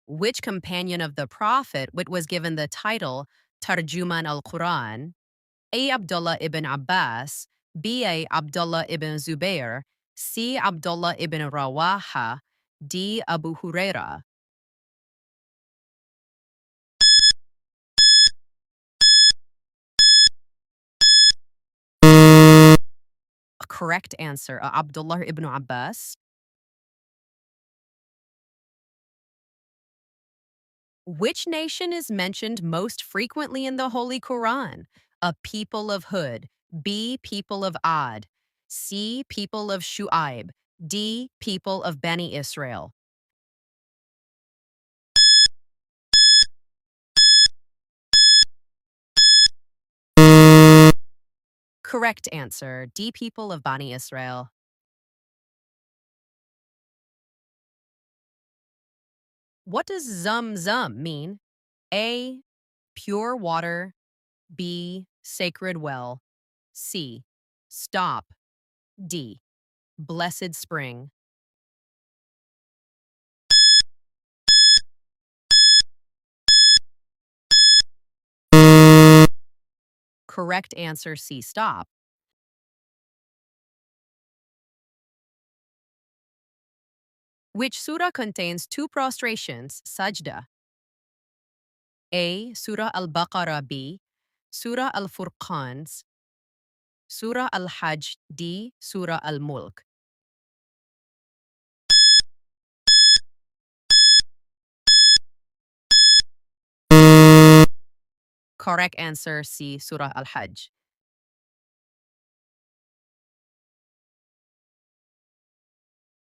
Which companion of the Prophet was given the title Tarjuman al-Quran? A. Abdullah ibn Abbas, B. A. Abdullah ibn Zubair, C. Abdullah ibn Rawaha, D. Abu Huraira. Correct answer, Abdullah ibn Abbas. Which nation is mentioned most frequently in the Holy Quran? A people of Hud, B. People of Ad, C. People of Shu'aib, D. People of Bani Israel. Correct answer, D. People of Bani Israel. What does Zam mean? A. Pure water, B. Sacred well, C. Stop, D. Blessed spring. Correct answer, C. Stop. Which surah contains two prostrations, sajda? A. Surah Al-Baqarah, B. Surah Al-Furqan, Surah Al-Hajj, D. Surah Al-Mulk. Correct answer, C. Surah Al-Hajj.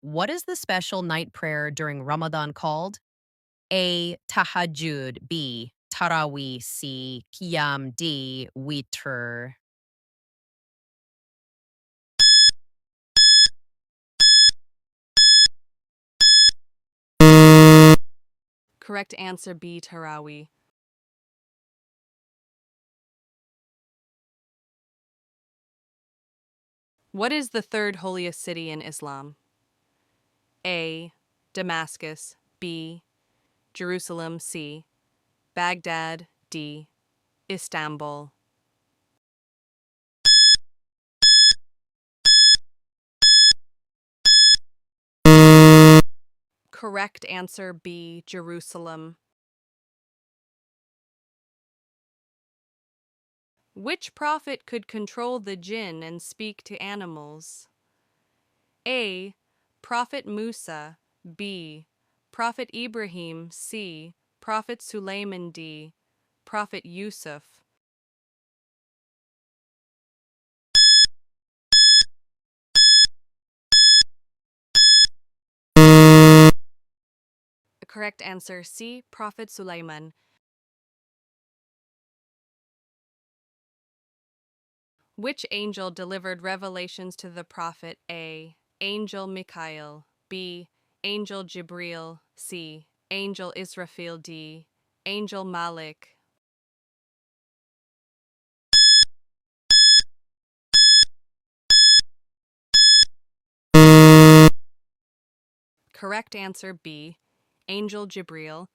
What is the special night prayer during Ramadan called? A. Tahajjud, B. Taraweeh, C. Qiyam, D. Witr. Correct answer, B. Taraweeh. What is the third holiest city in Islam? A. Damascus, B. Jerusalem, C. Baghdad, D. Istanbul. Correct answer, B. Jerusalem. Which prophet could control the jinn and speak to animals? A. Prophet Musa, B. Prophet Ibrahim, C. Prophet Sulaiman, D. Prophet Yusuf. The correct answer, C. Prophet Sulaiman. Which angel delivered revelations to the prophet? A. Angel Michael, B. Angel Jibril, C. Angel Israfil, D. Angel Malik. Correct answer, B. Angel Jibril.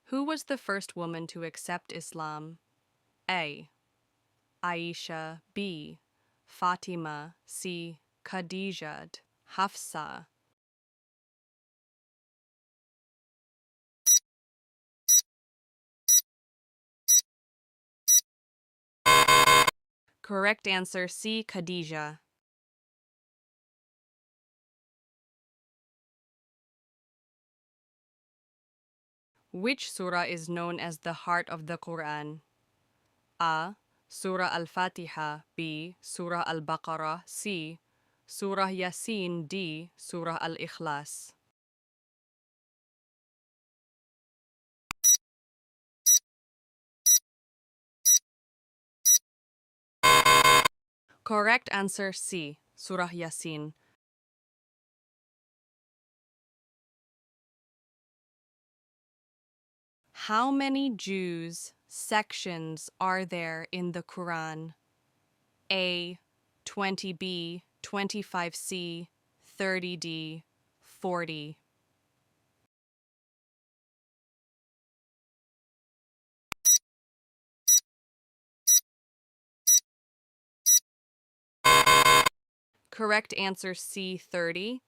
Who was the first woman to accept Islam? A. Aisha, B. Fatima, C. Khadijat, Hafsa. Correct answer, C. Khadija. Which surah is known as the heart of the Quran? A. Surah Al-Fatiha, B. Surah Al-Baqarah, C. Surah Yasin, D. Surah Al-Ikhlas. Correct answer, C. Surah Yasin. How many Jews sections are there in the Quran? A. 20b, 25c, 30d, 40. Correct answer C, 30.